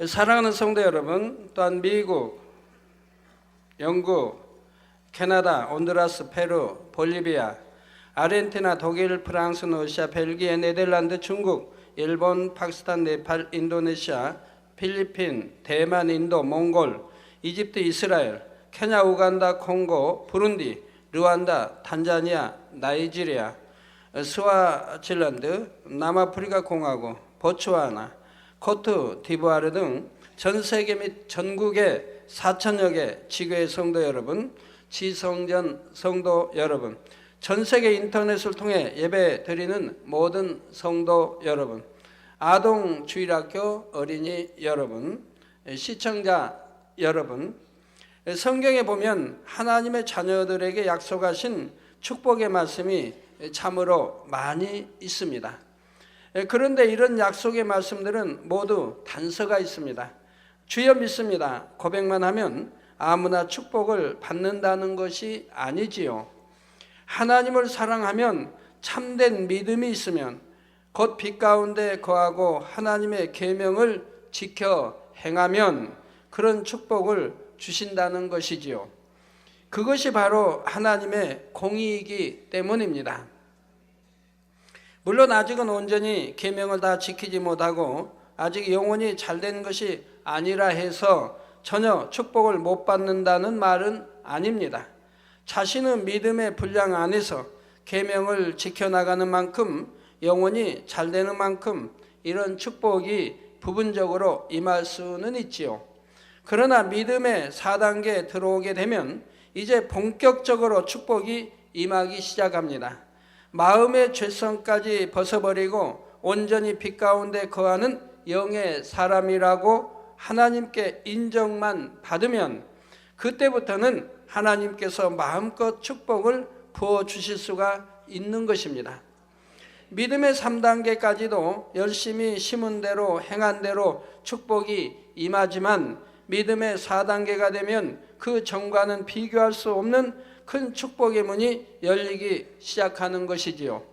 사랑하는 성도 여러분, 또한 미국, 영국, 캐나다, 온두라스, 페루, 볼리비아, 아르헨티나, 독일, 프랑스, 러시아, 벨기에, 네덜란드, 중국, 일본, 파키스탄, 네팔, 인도네시아, 필리핀, 대만, 인도, 몽골, 이집트, 이스라엘, 케냐, 우간다, 콩고, 부룬디, 르완다, 탄자니아, 나이지리아, 스와질랜드, 남아프리카 공화국, 보츠와나, 코트 디부아르 등 전 세계 및 전국의 4천여 개 지교회 성도 여러분, 지성전 성도 여러분, 전 세계 인터넷을 통해 예배 드리는 모든 성도 여러분, 아동 주일학교 어린이 여러분, 시청자 여러분, 성경에 보면 하나님의 자녀들에게 약속하신 축복의 말씀이 참으로 많이 있습니다. 그런데 이런 약속의 말씀들은 모두 단서가 있습니다. 주여 믿습니다. 고백만 하면 아무나 축복을 받는다는 것이 아니지요. 하나님을 사랑하면, 참된 믿음이 있으면, 곧 빛 가운데 거하고 하나님의 계명을 지켜 행하면 그런 축복을 주신다는 것이지요. 그것이 바로 하나님의 공의이기 때문입니다. 물론 아직은 온전히 계명을 다 지키지 못하고 아직 영혼이 잘된 것이 아니라 해서 전혀 축복을 못 받는다는 말은 아닙니다. 자신의 믿음의 분량 안에서 계명을 지켜나가는 만큼, 영혼이 잘되는 만큼 이런 축복이 부분적으로 임할 수는 있지요. 그러나 믿음의 4단계에 들어오게 되면 이제 본격적으로 축복이 임하기 시작합니다. 마음의 죄성까지 벗어버리고 온전히 빛 가운데 거하는 영의 사람이라고 하나님께 인정만 받으면 그때부터는 하나님께서 마음껏 축복을 부어주실 수가 있는 것입니다. 믿음의 3단계까지도 열심히 심은 대로 행한 대로 축복이 임하지만 믿음의 4단계가 되면 그 전과는 비교할 수 없는 큰 축복의 문이 열리기 시작하는 것이지요.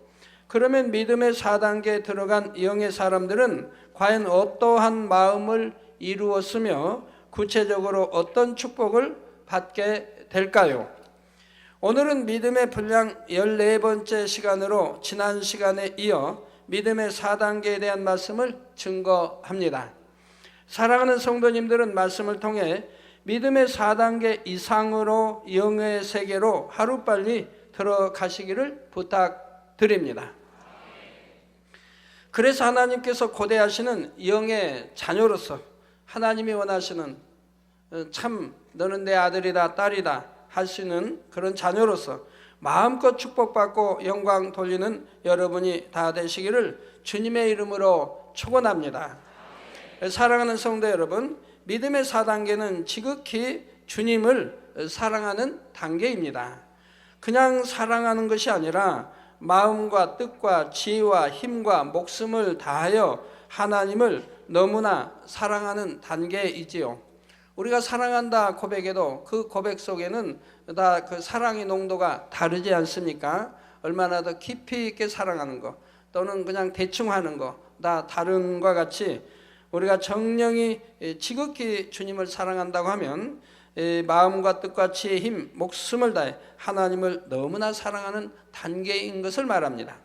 그러면 믿음의 4단계에 들어간 영의 사람들은 과연 어떠한 마음을 이루었으며 구체적으로 어떤 축복을 받게 될까요? 오늘은 믿음의 분량 14번째 시간으로 지난 시간에 이어 믿음의 4단계에 대한 말씀을 증거합니다. 사랑하는 성도님들은 말씀을 통해 믿음의 4단계 이상으로 영의 세계로 하루빨리 들어가시기를 부탁드립니다. 그래서 하나님께서 고대하시는 영의 자녀로서 하나님이 원하시는 참 너는 내 아들이다 딸이다 할 수 있는 그런 자녀로서 마음껏 축복받고 영광 돌리는 여러분이 다 되시기를 주님의 이름으로 축원합니다. 사랑하는 성도 여러분, 믿음의 4단계는 지극히 주님을 사랑하는 단계입니다. 그냥 사랑하는 것이 아니라 마음과 뜻과 지혜와 힘과 목숨을 다하여 하나님을 너무나 사랑하는 단계이지요. 우리가 사랑한다 고백해도 그 고백 속에는 다 그 사랑의 농도가 다르지 않습니까? 얼마나 더 깊이 있게 사랑하는 것 또는 그냥 대충 하는 것 다 다른 것과 같이 우리가 정령이 지극히 주님을 사랑한다고 하면 마음과 뜻과 지혜, 힘, 목숨을 다해 하나님을 너무나 사랑하는 단계인 것을 말합니다.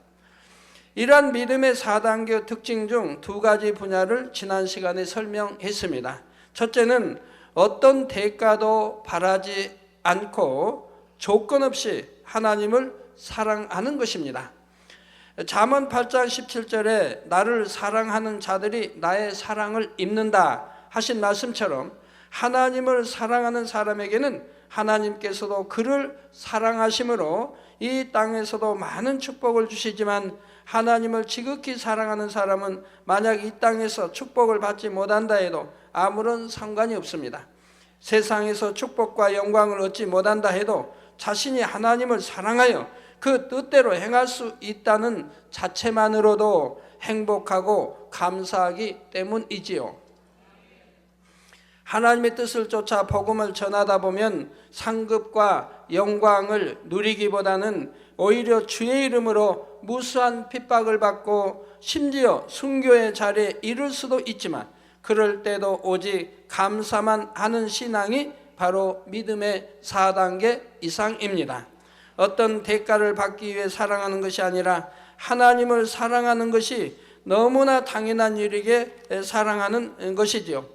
이러한 믿음의 4단계 특징 중 2가지 분야를 지난 시간에 설명했습니다. 첫째는 어떤 대가도 바라지 않고 조건 없이 하나님을 사랑하는 것입니다. 잠언 8장 17절에 나를 사랑하는 자들이 나의 사랑을 입는다 하신 말씀처럼 하나님을 사랑하는 사람에게는 하나님께서도 그를 사랑하심으로 이 땅에서도 많은 축복을 주시지만 하나님을 지극히 사랑하는 사람은 만약 이 땅에서 축복을 받지 못한다 해도 아무런 상관이 없습니다. 세상에서 축복과 영광을 얻지 못한다 해도 자신이 하나님을 사랑하여 그 뜻대로 행할 수 있다는 자체만으로도 행복하고 감사하기 때문이지요. 하나님의 뜻을 쫓아 복음을 전하다 보면 상급과 영광을 누리기보다는 오히려 주의 이름으로 무수한 핍박을 받고 심지어 순교의 자리에 이를 수도 있지만 그럴 때도 오직 감사만 하는 신앙이 바로 믿음의 4단계 이상입니다. 어떤 대가를 받기 위해 사랑하는 것이 아니라 하나님을 사랑하는 것이 너무나 당연한 일이기에 사랑하는 것이지요.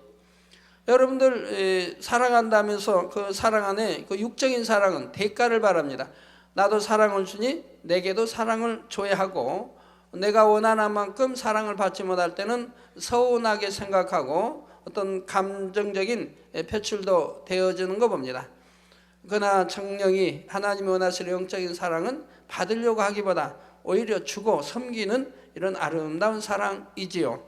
여러분들 사랑한다면서 그 사랑 안에 그 육적인 사랑은 대가를 바랍니다. 나도 사랑을 주니 내게도 사랑을 줘야 하고, 내가 원하는 만큼 사랑을 받지 못할 때는 서운하게 생각하고 어떤 감정적인 표출도 되어지는 거 봅니다. 그러나 성령이 하나님이 원하시는 영적인 사랑은 받으려고 하기보다 오히려 주고 섬기는 이런 아름다운 사랑이지요.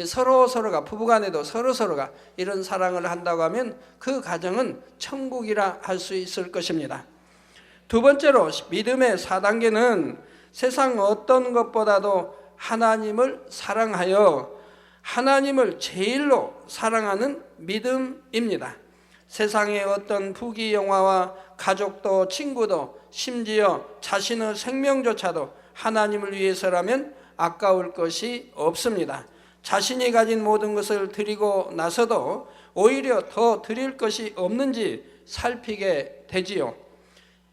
서로가 부부간에도 서로가 이런 사랑을 한다고 하면 그 가정은 천국이라 할 수 있을 것입니다. 두 번째로 믿음의 4단계는 세상 어떤 것보다도 하나님을 사랑하여 하나님을 제일로 사랑하는 믿음입니다. 세상의 어떤 부귀영화와 가족도 친구도 심지어 자신의 생명조차도 하나님을 위해서라면 아까울 것이 없습니다. 자신이 가진 모든 것을 드리고 나서도 오히려 더 드릴 것이 없는지 살피게 되지요.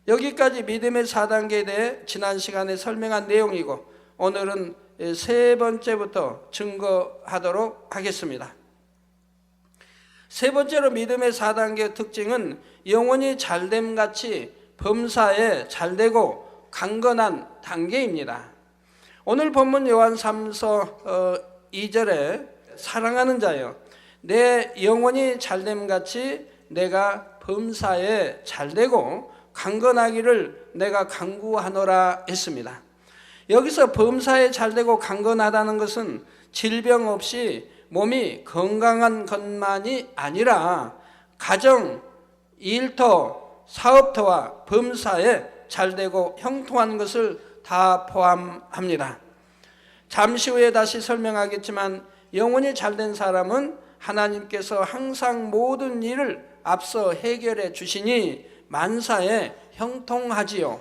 여기까지 믿음의 4단계에 대해 지난 시간에 설명한 내용이고, 오늘은 세 번째부터 증거하도록 하겠습니다. 세 번째로 믿음의 4단계의 특징은 영혼이 잘됨같이 범사에 잘되고 강건한 단계입니다. 오늘 본문 요한 3서 2절에 사랑하는 자여 내 영혼이 잘됨같이 내가 범사에 잘되고 강건하기를 내가 간구하노라 했습니다. 여기서 범사에 잘되고 강건하다는 것은 질병 없이 몸이 건강한 것만이 아니라 가정, 일터, 사업터와 범사에 잘되고 형통한 것을 다 포함합니다. 잠시 후에 다시 설명하겠지만 영혼이 잘된 사람은 하나님께서 항상 모든 일을 앞서 해결해 주시니 만사에 형통하지요.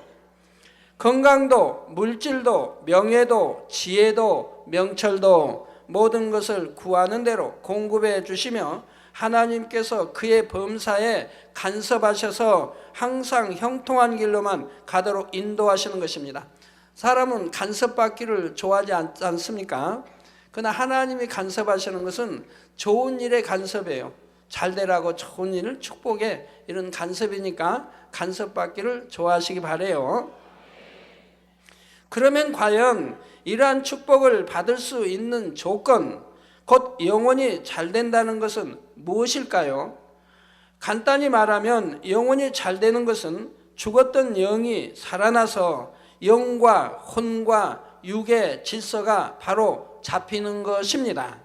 건강도, 물질도, 명예도, 지혜도, 명철도 모든 것을 구하는 대로 공급해 주시며 하나님께서 그의 범사에 간섭하셔서 항상 형통한 길로만 가도록 인도하시는 것입니다. 사람은 간섭받기를 좋아하지 않습니까? 그러나 하나님이 간섭하시는 것은 좋은 일의 간섭이에요. 잘되라고 좋은 일을 축복해, 이런 간섭이니까 간섭받기를 좋아하시기 바라요. 그러면 과연 이러한 축복을 받을 수 있는 조건, 곧 영혼이 잘 된다는 것은 무엇일까요? 간단히 말하면 영혼이 잘 되는 것은 죽었던 영이 살아나서 영과 혼과 육의 질서가 바로 잡히는 것입니다.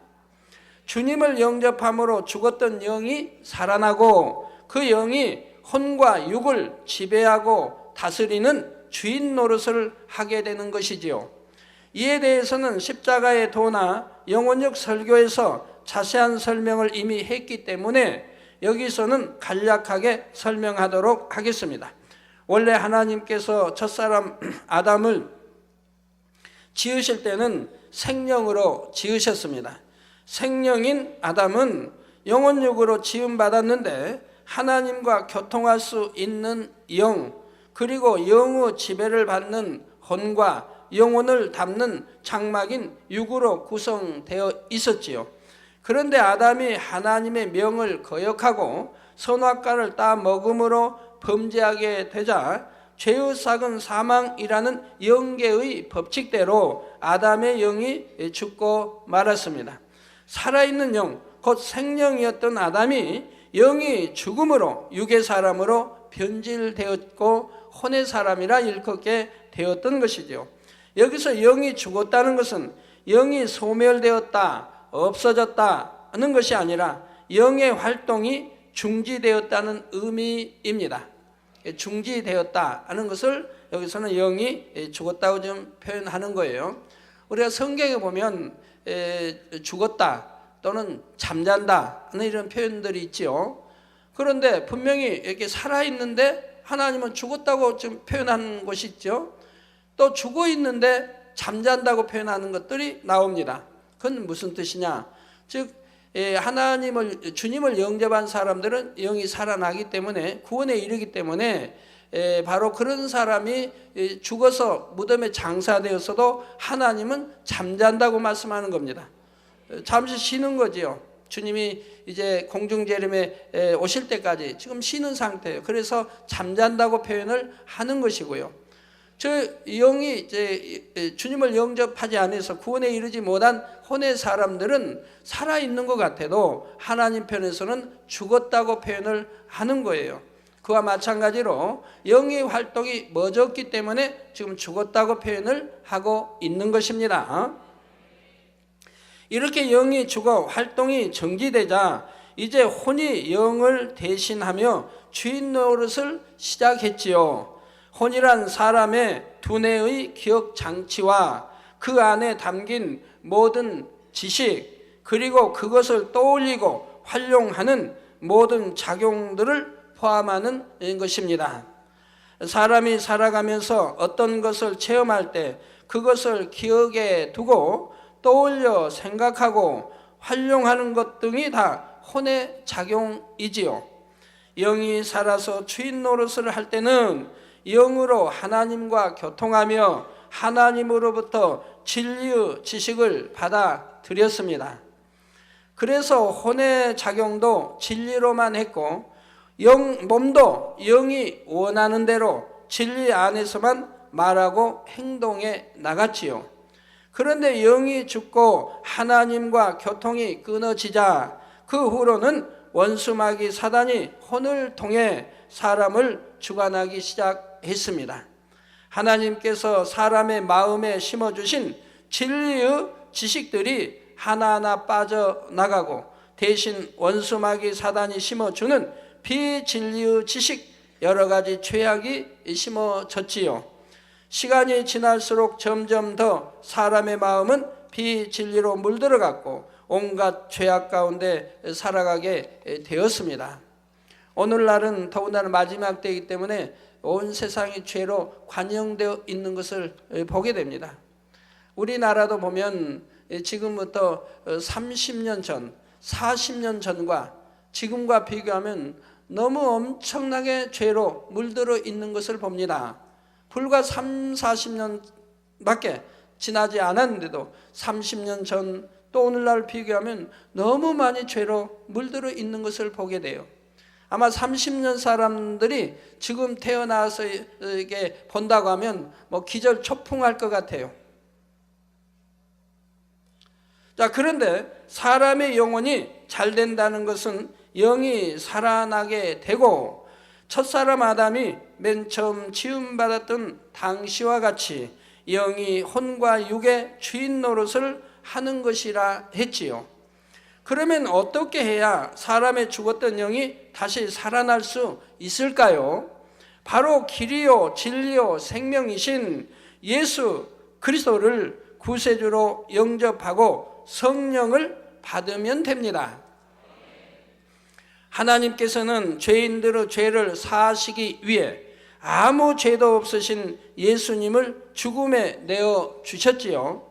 주님을 영접함으로 죽었던 영이 살아나고 그 영이 혼과 육을 지배하고 다스리는 주인 노릇을 하게 되는 것이지요. 이에 대해서는 십자가의 도나 영혼력 설교에서 자세한 설명을 이미 했기 때문에 여기서는 간략하게 설명하도록 하겠습니다. 원래 하나님께서 첫사람 아담을 지으실 때는 생령으로 지으셨습니다. 생령인 아담은 영혼육으로 지음받았는데 하나님과 교통할 수 있는 영, 그리고 영의 지배를 받는 혼과 영혼을 담는 장막인 육으로 구성되어 있었지요. 그런데 아담이 하나님의 명을 거역하고 선악과를 따 먹음으로 범죄하게 되자 죄의 삭은 사망이라는 영계의 법칙대로 아담의 영이 죽고 말았습니다. 살아있는 영, 곧 생명이었던 아담이 영이 죽음으로 육의 사람으로 변질되었고 혼의 사람이라 일컫게 되었던 것이죠. 여기서 영이 죽었다는 것은 영이 소멸되었다, 없어졌다는 것이 아니라 영의 활동이 중지되었다는 의미입니다. 중지되었다는 것을 여기서는 영이 죽었다고 좀 표현하는 거예요. 우리가 성경에 보면 죽었다 또는 잠잔다는 이런 표현들이 있지요. 그런데 분명히 이렇게 살아있는데 하나님은 죽었다고 지금 표현하는 것이 있죠. 또 죽어 있는데 잠잔다고 표현하는 것들이 나옵니다. 그건 무슨 뜻이냐? 즉 주님을 영접한 사람들은 영이 살아나기 때문에, 구원에 이르기 때문에, 바로 그런 사람이 죽어서 무덤에 장사되었어도 하나님은 잠잔다고 말씀하는 겁니다. 잠시 쉬는 거지요. 주님이 이제 공중재림에 오실 때까지 지금 쉬는 상태예요. 그래서 잠잔다고 표현을 하는 것이고요. 저 영이 이제 주님을 영접하지 않아서 구원에 이르지 못한 혼의 사람들은 살아있는 것 같아도 하나님 편에서는 죽었다고 표현을 하는 거예요. 그와 마찬가지로 영의 활동이 멎었기 때문에 지금 죽었다고 표현을 하고 있는 것입니다. 이렇게 영이 죽어 활동이 정지되자 이제 혼이 영을 대신하며 주인 노릇을 시작했지요. 혼이란 사람의 두뇌의 기억 장치와 그 안에 담긴 모든 지식, 그리고 그것을 떠올리고 활용하는 모든 작용들을 포함하는 것입니다. 사람이 살아가면서 어떤 것을 체험할 때 그것을 기억에 두고 떠올려 생각하고 활용하는 것 등이 다 혼의 작용이지요. 영이 살아서 주인 노릇을 할 때는 영으로 하나님과 교통하며 하나님으로부터 진리의 지식을 받아들였습니다. 그래서 혼의 작용도 진리로만 했고 몸도 영이 원하는 대로 진리 안에서만 말하고 행동해 나갔지요. 그런데 영이 죽고 하나님과 교통이 끊어지자 그 후로는 원수마귀 사단이 혼을 통해 사람을 주관하기 시작했습니다. 하나님께서 사람의 마음에 심어주신 진리의 지식들이 하나하나 빠져나가고 대신 원수마귀 사단이 심어주는 비진리의 지식 여러 가지 죄악이 심어졌지요. 시간이 지날수록 점점 더 사람의 마음은 비진리로 물들어갔고 온갖 죄악 가운데 살아가게 되었습니다. 오늘날은 더군다나 마지막 때이기 때문에 온 세상이 죄로 관영되어 있는 것을 보게 됩니다. 우리나라도 보면 지금부터 30년 전, 40년 전과 지금과 비교하면 너무 엄청나게 죄로 물들어 있는 것을 봅니다. 불과 3, 40년밖에 지나지 않았는데도 30년 전 또 오늘날 비교하면 너무 많이 죄로 물들어 있는 것을 보게 돼요. 아마 30년 사람들이 지금 태어나서 이게 본다고 하면 뭐 기절초풍할 것 같아요. 자, 그런데 사람의 영혼이 잘 된다는 것은 영이 살아나게 되고 첫사람 아담이 맨 처음 지음받았던 당시와 같이 영이 혼과 육의 주인 노릇을 하는 것이라 했지요. 그러면 어떻게 해야 사람의 죽었던 영이 다시 살아날 수 있을까요? 바로 길이요 진리요 생명이신 예수 그리스도를 구세주로 영접하고 성령을 받으면 됩니다. 하나님께서는 죄인들의 죄를 사하시기 위해 아무 죄도 없으신 예수님을 죽음에 내어 주셨지요.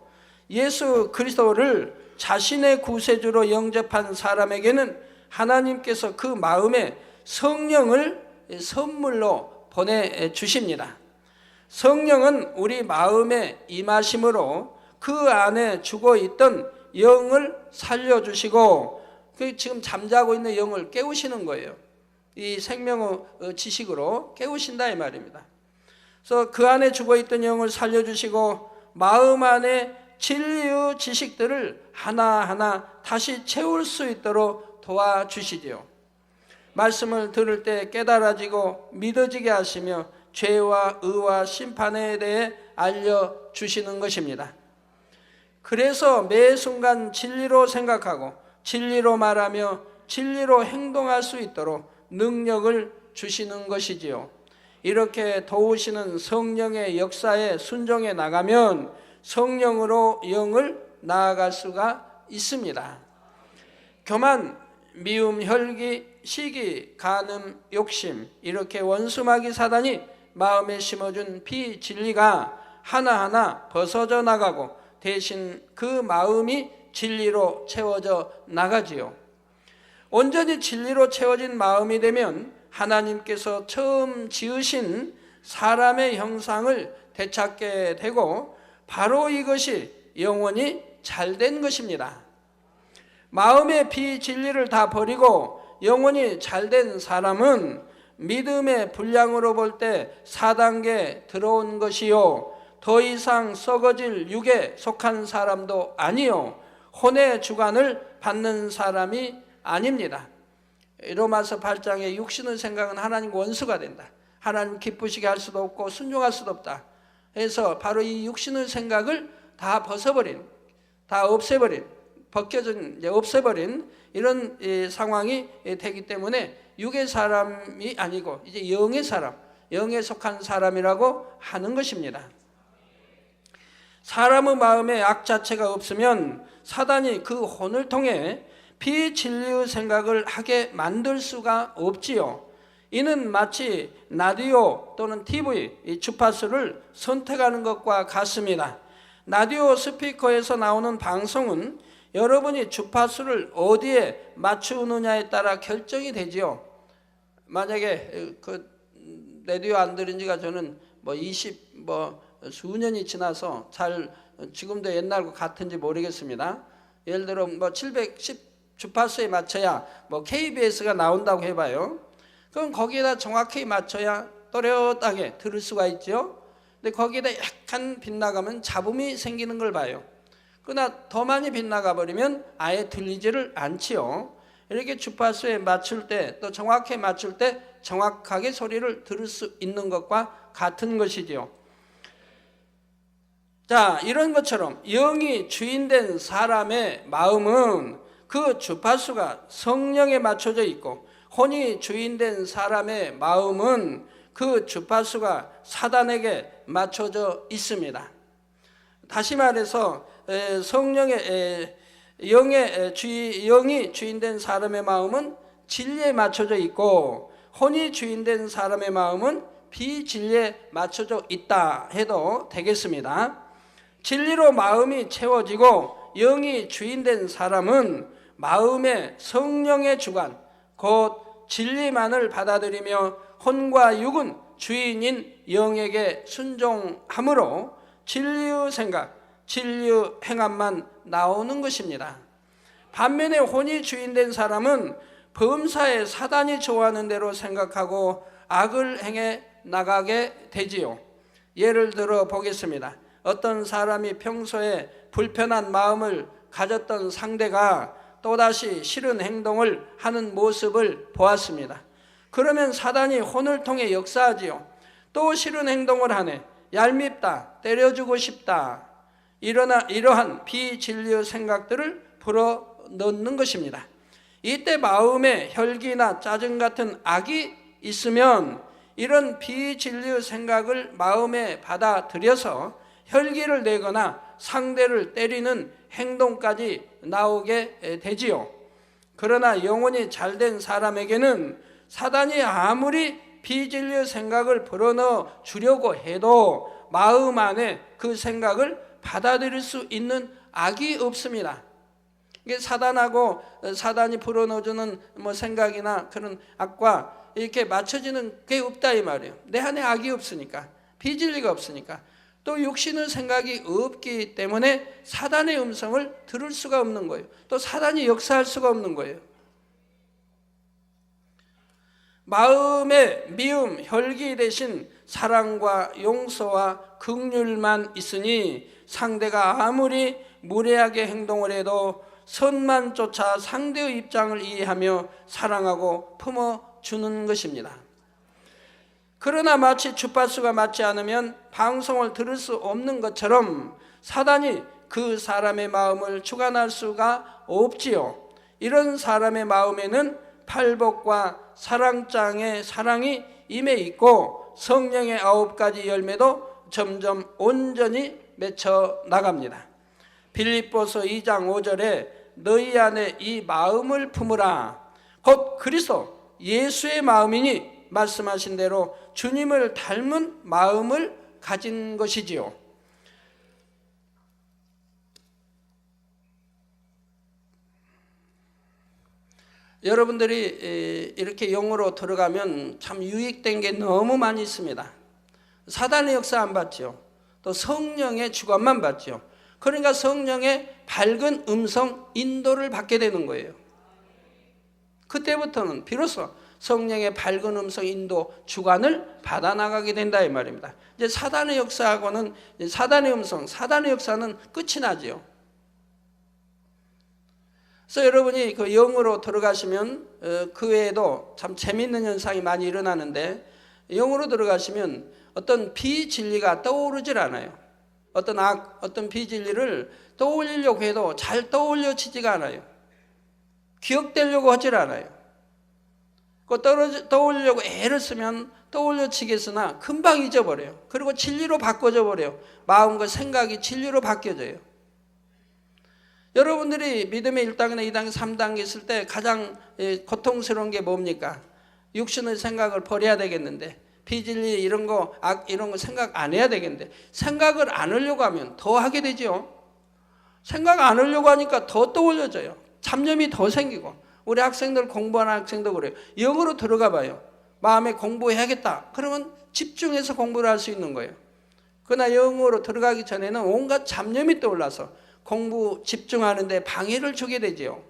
예수 그리스도를 자신의 구세주로 영접한 사람에게는 하나님께서 그 마음에 성령을 선물로 보내주십니다. 성령은 우리 마음에 임하심으로 그 안에 죽어있던 영을 살려주시고 지금 잠자고 있는 영을 깨우시는 거예요. 이 생명의 지식으로 깨우신다 이 말입니다. 그래서 그 안에 죽어있던 영을 살려주시고 마음 안에 진리의 지식들을 하나하나 다시 채울 수 있도록 도와주시지요. 말씀을 들을 때 깨달아지고 믿어지게 하시며 죄와 의와 심판에 대해 알려주시는 것입니다. 그래서 매 순간 진리로 생각하고 진리로 말하며 진리로 행동할 수 있도록 능력을 주시는 것이지요. 이렇게 도우시는 성령의 역사에 순종해 나가면 성령으로 영을 나아갈 수가 있습니다. 교만, 미움, 혈기, 시기, 간음, 욕심 이렇게 원수마귀 사단이 마음에 심어준 비진리가 하나하나 벗어져 나가고 대신 그 마음이 진리로 채워져 나가지요. 온전히 진리로 채워진 마음이 되면 하나님께서 처음 지으신 사람의 형상을 되찾게 되고 바로 이것이 영원히 잘된 것입니다. 마음의 비진리를 다 버리고 영원히 잘된 사람은 믿음의 분량으로 볼 때 4단계 들어온 것이요, 더 이상 썩어질 육에 속한 사람도 아니요, 혼의 주관을 받는 사람이 아닙니다. 로마서 8장에 육신의 생각은 하나님과 원수가 된다. 하나님 기쁘시게 할 수도 없고 순종할 수도 없다. 그래서 바로 이 육신의 생각을 다 벗어버린, 다 없애버린, 벗겨진, 없애버린 이런 상황이 되기 때문에 육의 사람이 아니고 이제 영의 사람, 영에 속한 사람이라고 하는 것입니다. 사람의 마음에 악 자체가 없으면 사단이 그 혼을 통해 비진리의 생각을 하게 만들 수가 없지요. 이는 마치 라디오 또는 TV, 주파수를 선택하는 것과 같습니다. 라디오 스피커에서 나오는 방송은 여러분이 주파수를 어디에 맞추느냐에 따라 결정이 되지요. 만약에 그 라디오 안 들은 지가 저는 수년이 지나서 잘 지금도 옛날과 같은지 모르겠습니다. 예를 들어 710 주파수에 맞춰야 KBS가 나온다고 해봐요. 그럼 거기에다 정확히 맞춰야 또렷하게 들을 수가 있죠. 근데 거기에다 약간 빗나가면 잡음이 생기는 걸 봐요. 그러나 더 많이 빗나가 버리면 아예 들리지를 않지요. 이렇게 주파수에 맞출 때, 또 정확히 맞출 때 정확하게 소리를 들을 수 있는 것과 같은 것이지요. 자, 이런 것처럼 영이 주인된 사람의 마음은 그 주파수가 성령에 맞춰져 있고, 혼이 주인된 사람의 마음은 그 주파수가 사단에게 맞춰져 있습니다. 다시 말해서 영이 주인된 사람의 마음은 진리에 맞춰져 있고, 혼이 주인된 사람의 마음은 비진리에 맞춰져 있다 해도 되겠습니다. 진리로 마음이 채워지고 영이 주인된 사람은 마음의 성령의 주관, 곧 진리만을 받아들이며 혼과 육은 주인인 영에게 순종함으로 진리의 생각, 진리의 행함만 나오는 것입니다. 반면에 혼이 주인된 사람은 범사에 사단이 좋아하는 대로 생각하고 악을 행해 나가게 되지요. 예를 들어 보겠습니다. 어떤 사람이 평소에 불편한 마음을 가졌던 상대가 또다시 싫은 행동을 하는 모습을 보았습니다. 그러면 사단이 혼을 통해 역사하지요. 또 싫은 행동을 하네, 얄밉다, 때려주고 싶다, 이러한 비진리의 생각들을 불어넣는 것입니다. 이때 마음에 혈기나 짜증 같은 악이 있으면 이런 비진리의 생각을 마음에 받아들여서 혈기를 내거나 상대를 때리는 행동까지 나오게 되지요. 그러나 영혼이 잘된 사람에게는 사단이 아무리 비진리의 생각을 불어넣어 주려고 해도 마음 안에 그 생각을 받아들일 수 있는 악이 없습니다. 이게 사단이 불어넣어주는 생각이나 그런 악과 이렇게 맞춰지는 게 없다 이 말이에요. 내 안에 악이 없으니까, 비진리가 없으니까, 또 육신의 생각이 없기 때문에 사단의 음성을 들을 수가 없는 거예요. 또 사단이 역사할 수가 없는 거예요. 마음의 미움, 혈기 대신 사랑과 용서와 긍휼만 있으니 상대가 아무리 무례하게 행동을 해도 선만 쫓아 상대의 입장을 이해하며 사랑하고 품어주는 것입니다. 그러나 마치 주파수가 맞지 않으면 방송을 들을 수 없는 것처럼 사단이 그 사람의 마음을 주관할 수가 없지요. 이런 사람의 마음에는 팔복과 사랑장의 사랑이 임해 있고 성령의 9가지 열매도 점점 온전히 맺혀 나갑니다. 빌립보서 2장 5절에 너희 안에 이 마음을 품으라, 곧 그리스도 예수의 마음이니 말씀하신 대로 주님을 닮은 마음을 가진 것이지요. 여러분들이 이렇게 영으로 들어가면 참 유익된 게 너무 많이 있습니다. 사단의 역사 안 받죠. 또 성령의 주관만 받죠. 그러니까 성령의 밝은 음성 인도를 받게 되는 거예요. 그때부터는 비로소 성령의 밝은 음성 인도 주관을 받아 나가게 된다 이 말입니다. 이제 사단의 역사하고는 사단의 음성, 사단의 역사는 끝이 나지요. 그래서 여러분이 그 영으로 들어가시면 그 외에도 참 재미있는 현상이 많이 일어나는데, 영으로 들어가시면 어떤 비진리가 떠오르질 않아요. 어떤 비진리를 떠올리려고 해도 잘 떠올려지지가 않아요. 기억되려고 하질 않아요. 떠올리려고 애를 쓰면 떠올려지겠으나 금방 잊어버려요. 그리고 진리로 바꿔져 버려요. 마음과 생각이 진리로 바뀌어져요. 여러분들이 믿음의 1단계나 2단계, 3단계 있을 때 가장 고통스러운 게 뭡니까? 육신의 생각을 버려야 되겠는데, 비진리 이런 거 생각 안 해야 되겠는데, 생각을 안 하려고 하면 더 하게 되죠. 생각 안 하려고 하니까 더 떠올려져요. 잡념이 더 생기고. 우리 학생들, 공부하는 학생도 그래요. 영으로 들어가 봐요. 마음에 공부해야겠다. 그러면 집중해서 공부를 할 수 있는 거예요. 그러나 영으로 들어가기 전에는 온갖 잡념이 떠올라서 공부 집중하는데 방해를 주게 되죠.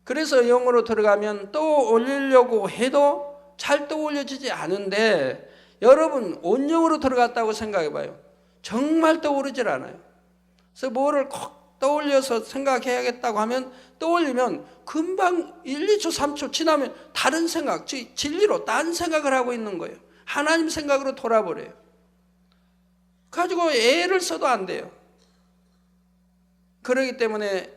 그래서 영으로 들어가면 떠올리려고 해도 잘 떠올려지지 않은데, 여러분 온영으로 들어갔다고 생각해 봐요. 정말 떠오르질 않아요. 그래서 뭐를 콕 떠올려서 생각해야겠다고 하면, 떠올리면 금방 1, 2초, 3초 지나면 다른 생각, 진리로 딴 생각을 하고 있는 거예요. 하나님 생각으로 돌아버려요. 가지고 애를 써도 안 돼요. 그렇기 때문에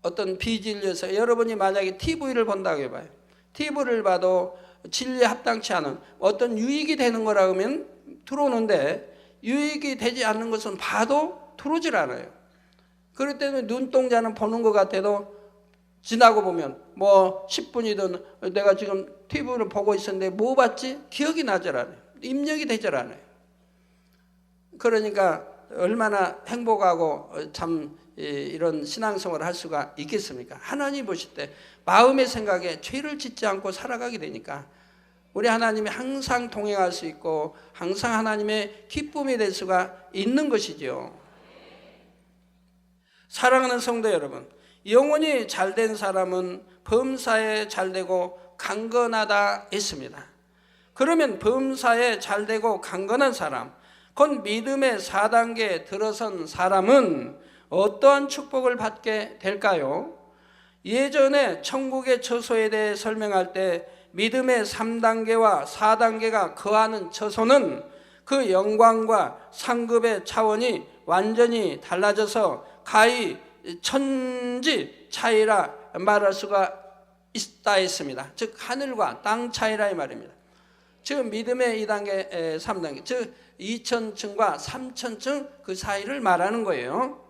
어떤 비진리에서 여러분이 만약에 TV를 본다고 해봐요. TV를 봐도 진리에 합당치 않은 어떤 유익이 되는 거라 하면 들어오는데, 유익이 되지 않는 것은 봐도 들어오질 않아요. 그렇기 때문에 눈동자는 보는 것 같아도 지나고 보면 10분이든 내가 지금 TV를 보고 있었는데 뭐 봤지? 기억이 나질 않아요. 입력이 되질 않아요. 그러니까 얼마나 행복하고 참 이런 신앙생활을 할 수가 있겠습니까? 하나님 보실 때 마음의 생각에 죄를 짓지 않고 살아가게 되니까 우리 하나님이 항상 동행할 수 있고 항상 하나님의 기쁨이 될 수가 있는 것이죠. 사랑하는 성도 여러분, 영혼이 잘된 사람은 범사에 잘되고 강건하다 했습니다. 그러면 범사에 잘되고 강건한 사람, 곧 믿음의 4단계에 들어선 사람은 어떠한 축복을 받게 될까요? 예전에 천국의 처소에 대해 설명할 때 믿음의 3단계와 4단계가 거하는 처소는 그 영광과 상급의 차원이 완전히 달라져서 가히 천지 차이라 말할 수가 있다 했습니다. 즉 하늘과 땅 차이라 이 말입니다. 즉 믿음의 2단계, 3단계, 즉 2000층과 3000층 그 사이를 말하는 거예요.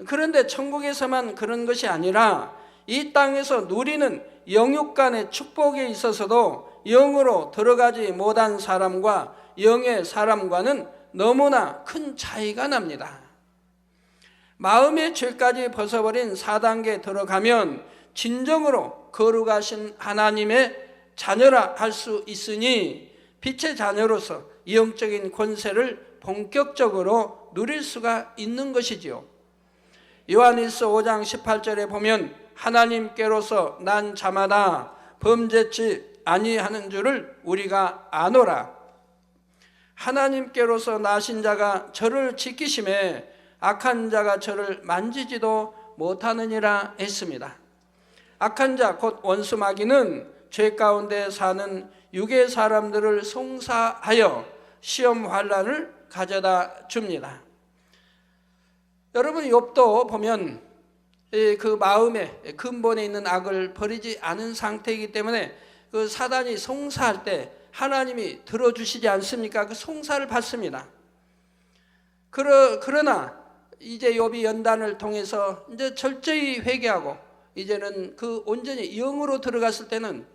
그런데 천국에서만 그런 것이 아니라 이 땅에서 누리는 영육 간의 축복에 있어서도 영으로 들어가지 못한 사람과 영의 사람과는 너무나 큰 차이가 납니다. 마음의 죄까지 벗어버린 4단계에 들어가면 진정으로 거룩하신 하나님의 자녀라 할 수 있으니 빛의 자녀로서 영적인 권세를 본격적으로 누릴 수가 있는 것이지요. 요한일서 5장 18절에 보면 하나님께로서 난 자마다 범죄치 아니하는 줄을 우리가 아노라. 하나님께로서 나신 자가 저를 지키심에 악한 자가 저를 만지지도 못하느니라 했습니다. 악한 자 곧 원수 마귀는 죄 가운데 사는 육의 사람들을 송사하여 시험 환난을 가져다 줍니다. 여러분 욥도 보면 그 마음의 근본에 있는 악을 버리지 않은 상태이기 때문에 그 사단이 송사할 때 하나님이 들어주시지 않습니까? 그 송사를 받습니다. 그러나 이제 욥이 연단을 통해서 이제 철저히 회개하고 이제는 그 온전히 영으로 들어갔을 때는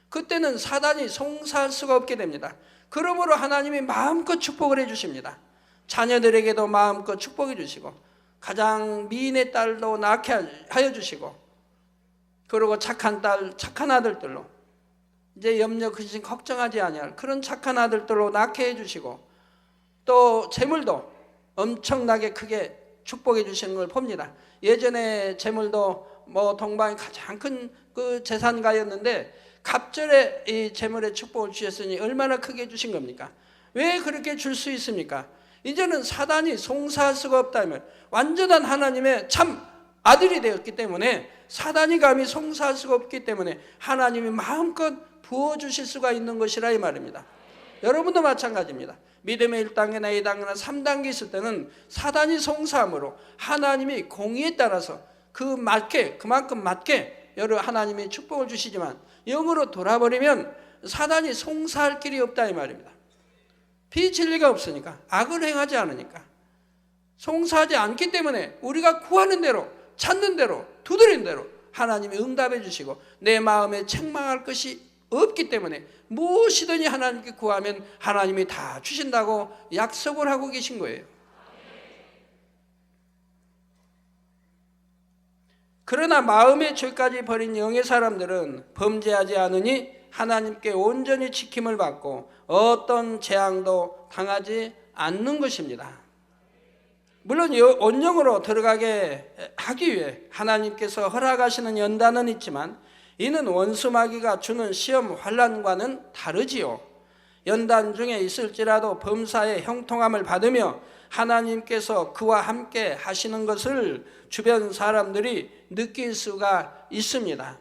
그때는 사단이 송사할 수가 없게 됩니다. 그러므로 하나님이 마음껏 축복을 해주십니다. 자녀들에게도 마음껏 축복해 주시고 가장 미인의 딸도 낳게 하여 주시고, 그리고 착한 딸, 착한 아들들로 이제 염려 근심 걱정하지 아니할 그런 착한 아들들로 낳게 해주시고, 또 재물도 엄청나게 크게 축복해 주시는 걸 봅니다. 예전에 재물도 뭐 동방의 가장 큰 그 재산가였는데 갑절에 이 재물의 축복을 주셨으니 얼마나 크게 주신 겁니까? 왜 그렇게 줄 수 있습니까? 이제는 사단이 송사할 수가 없다면 완전한 하나님의 참 아들이 되었기 때문에 사단이 감히 송사할 수가 없기 때문에 하나님이 마음껏 부어주실 수가 있는 것이라 이 말입니다. 여러분도 마찬가지입니다. 믿음의 1단계나 2단계나 3단계 있을 때는 사단이 송사함으로 하나님이 공의에 따라서 그만큼 맞게 여러 하나님이 축복을 주시지만, 영으로 돌아버리면 사단이 송사할 길이 없다 이 말입니다. 비진리가 없으니까, 악을 행하지 않으니까, 송사하지 않기 때문에 우리가 구하는 대로, 찾는 대로, 두드린 대로 하나님이 응답해 주시고 내 마음에 책망할 것이 없기 때문에 무엇이든지 하나님께 구하면 하나님이 다 주신다고 약속을 하고 계신 거예요. 그러나 마음의 죄까지 버린 영의 사람들은 범죄하지 않으니 하나님께 온전히 지킴을 받고 어떤 재앙도 당하지 않는 것입니다. 물론 온영으로 들어가게 하기 위해 하나님께서 허락하시는 연단은 있지만 이는 원수 마귀가 주는 시험 환난과는 다르지요. 연단 중에 있을지라도 범사의 형통함을 받으며 하나님께서 그와 함께 하시는 것을 주변 사람들이 느낄 수가 있습니다.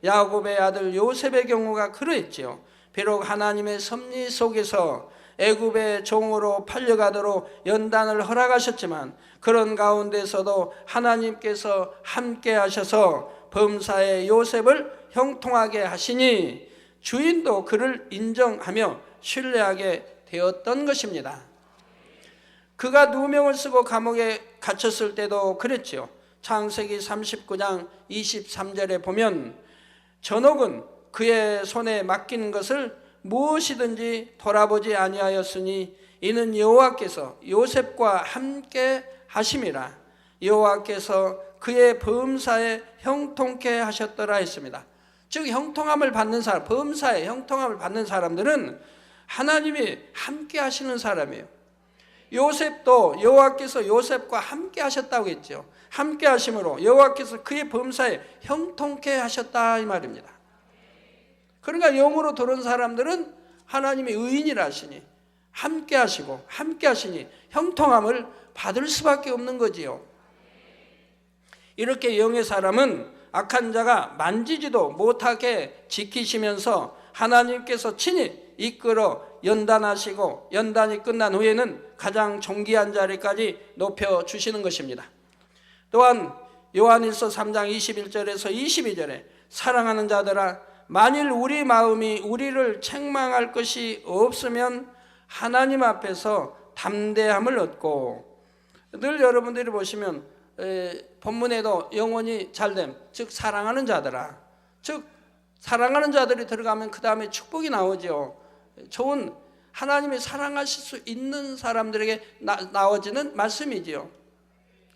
야곱의 아들 요셉의 경우가 그러했지요. 비록 하나님의 섭리 속에서 애굽의 종으로 팔려가도록 연단을 허락하셨지만 그런 가운데서도 하나님께서 함께 하셔서 범사의 요셉을 형통하게 하시니 주인도 그를 인정하며 신뢰하게 되었던 것입니다. 그가 누명을 쓰고 감옥에 갇혔을 때도 그랬지요. 창세기 39장 23절에 보면 전옥은 그의 손에 맡긴 것을 무엇이든지 돌아보지 아니하였으니 이는 여호와께서 요셉과 함께 하심이라. 여호와께서 그의 범사에 형통케 하셨더라 했습니다. 즉 형통함을 받는 사람, 범사에 형통함을 받는 사람들은 하나님이 함께 하시는 사람이에요. 요셉도 여호와께서 요셉과 함께 하셨다고 했죠. 함께 하심으로 여호와께서 그의 범사에 형통케 하셨다 이 말입니다. 그러니까 영으로 들어온 사람들은 하나님이 의인이라 하시니 함께 하시고 함께 하시니 형통함을 받을 수밖에 없는 거지요. 이렇게 영의 사람은 악한 자가 만지지도 못하게 지키시면서 하나님께서 친히 이끌어 연단하시고 연단이 끝난 후에는 가장 존귀한 자리까지 높여주시는 것입니다. 또한 요한일서 3장 21절에서 22절에 사랑하는 자들아 만일 우리 마음이 우리를 책망할 것이 없으면 하나님 앞에서 담대함을 얻고, 늘 여러분들이 보시면 본문에도 영원히 잘됨, 즉 사랑하는 자들아, 즉 사랑하는 자들이 들어가면 그 다음에 축복이 나오죠. 좋은 하나님이 사랑하실 수 있는 사람들에게 나오지는 말씀이지요.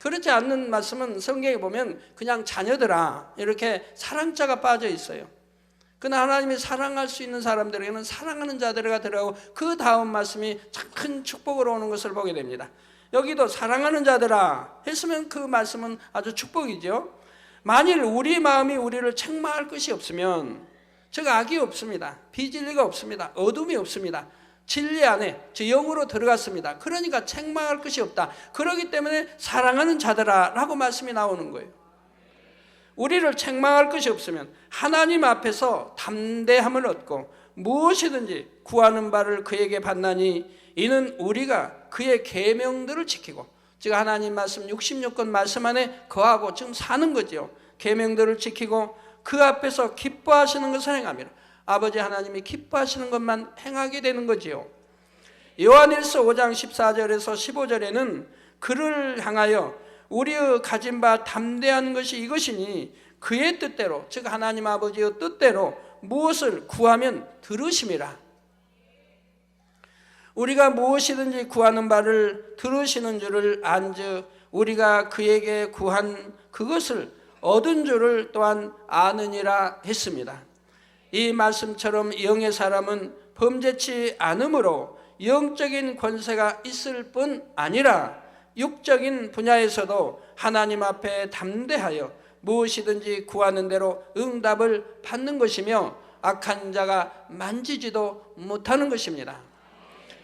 그렇지 않는 말씀은 성경에 보면 그냥 자녀들아 이렇게 사랑자가 빠져 있어요. 그러나 하나님이 사랑할 수 있는 사람들에게는 사랑하는 자들에게 들어가고 그 다음 말씀이 참 큰 축복으로 오는 것을 보게 됩니다. 여기도 사랑하는 자들아 했으면 그 말씀은 아주 축복이죠. 만일 우리 마음이 우리를 책망할 것이 없으면, 즉 악이 없습니다. 비진리가 없습니다. 어둠이 없습니다. 진리 안에 저 영으로 들어갔습니다. 그러니까 책망할 것이 없다. 그렇기 때문에 사랑하는 자들아 라고 말씀이 나오는 거예요. 우리를 책망할 것이 없으면 하나님 앞에서 담대함을 얻고 무엇이든지 구하는 바를 그에게 받나니 이는 우리가 그의 계명들을 지키고, 즉 하나님 말씀 66권 말씀 안에 거하고 지금 사는 거죠. 계명들을 지키고 그 앞에서 기뻐하시는 것을 행하며 아버지 하나님이 기뻐하시는 것만 행하게 되는 거지요. 요한일서 5장 14절에서 15절에는 그를 향하여 우리의 가진 바 담대한 것이 이것이니 그의 뜻대로, 즉 하나님 아버지의 뜻대로 무엇을 구하면 들으심이라. 우리가 무엇이든지 구하는 바를 들으시는 줄을 안즉 우리가 그에게 구한 그것을 얻은 줄을 또한 아느니라 했습니다. 이 말씀처럼 영의 사람은 범죄치 않으므로 영적인 권세가 있을 뿐 아니라 육적인 분야에서도 하나님 앞에 담대하여 무엇이든지 구하는 대로 응답을 받는 것이며 악한 자가 만지지도 못하는 것입니다.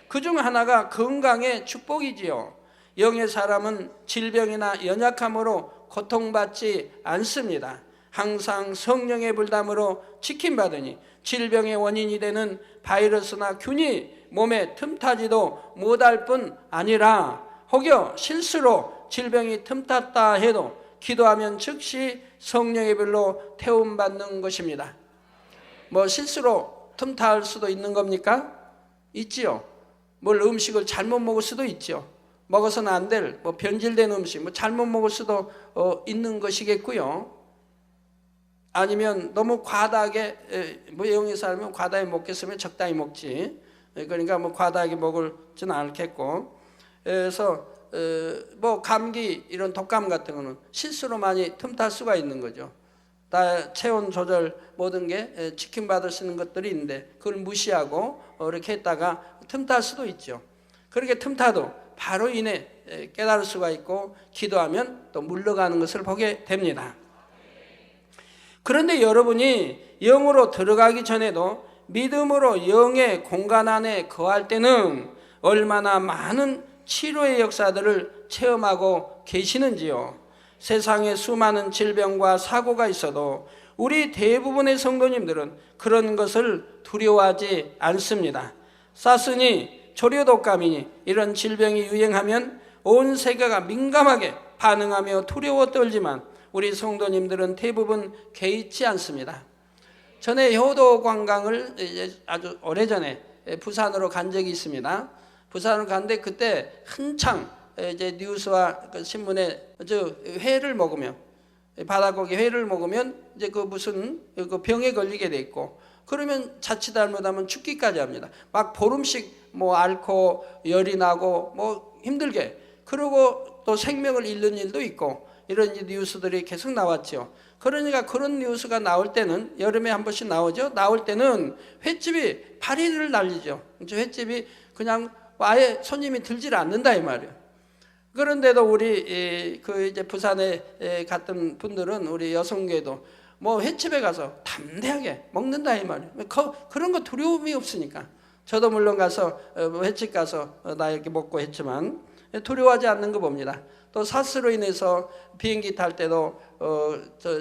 그중 하나가 건강의 축복이지요. 영의 사람은 질병이나 연약함으로 고통받지 않습니다. 항상 성령의 불담으로 지킴받으니 질병의 원인이 되는 바이러스나 균이 몸에 틈타지도 못할 뿐 아니라 혹여 실수로 질병이 틈탔다 해도 기도하면 즉시 성령의 불로 태움받는 것입니다. 뭐 실수로 틈탈 수도 있는 겁니까? 있지요. 뭘 음식을 잘못 먹을 수도 있죠. 먹어서는 안 될 뭐 변질된 음식, 뭐 잘못 먹을 수도 있는 것이겠고요. 아니면 너무 과다하게, 뭐 영의 사람은 과다하게 먹겠으면 적당히 먹지. 그러니까 뭐 과다하게 먹을지는 않겠고. 그래서 뭐 감기 이런 독감 같은 거는 실수로 많이 틈탈 수가 있는 거죠. 다 체온 조절 모든 게 지킴받을 수 있는 것들이 있는데 그걸 무시하고 이렇게 했다가 틈탈 수도 있죠. 그렇게 틈타도 바로 인해 깨달을 수가 있고 기도하면 또 물러가는 것을 보게 됩니다. 그런데 여러분이 영으로 들어가기 전에도 믿음으로 영의 공간 안에 거할 때는 얼마나 많은 치료의 역사들을 체험하고 계시는지요. 세상에 수많은 질병과 사고가 있어도 우리 대부분의 성도님들은 그런 것을 두려워하지 않습니다. 사스니 조류독감이니 이런 질병이 유행하면 온 세계가 민감하게 반응하며 두려워 떨지만 우리 성도님들은 대부분 개의치 않습니다. 전에 효도 관광을 아주 오래전에 부산으로 간 적이 있습니다. 부산을 갔는데 그때 한창 이제 뉴스와 그 신문에 회를 먹으면 바닷고기 회를 먹으면 이제 그 무슨 그 병에 걸리게 돼 있고 그러면 자칫 잘못하면 죽기까지 합니다. 막 보름씩 뭐 앓고 열이 나고 뭐 힘들게 그러고 또 생명을 잃는 일도 있고 이런 뉴스들이 계속 나왔죠. 그러니까 그런 뉴스가 나올 때는 여름에 한 번씩 나오죠. 나올 때는 횟집이 파리를 날리죠. 횟집이 그냥 아예 손님이 들질 않는다 이 말이에요. 그런데도 우리 그 이제 부산에 갔던 분들은 우리 여성계도 뭐 횟집에 가서 담대하게 먹는다 이 말이에요. 그런 거 두려움이 없으니까. 저도 물론 가서 횟집 가서 나 이렇게 먹고 했지만 두려워하지 않는 거 봅니다. 또 사스로 인해서 비행기 탈 때도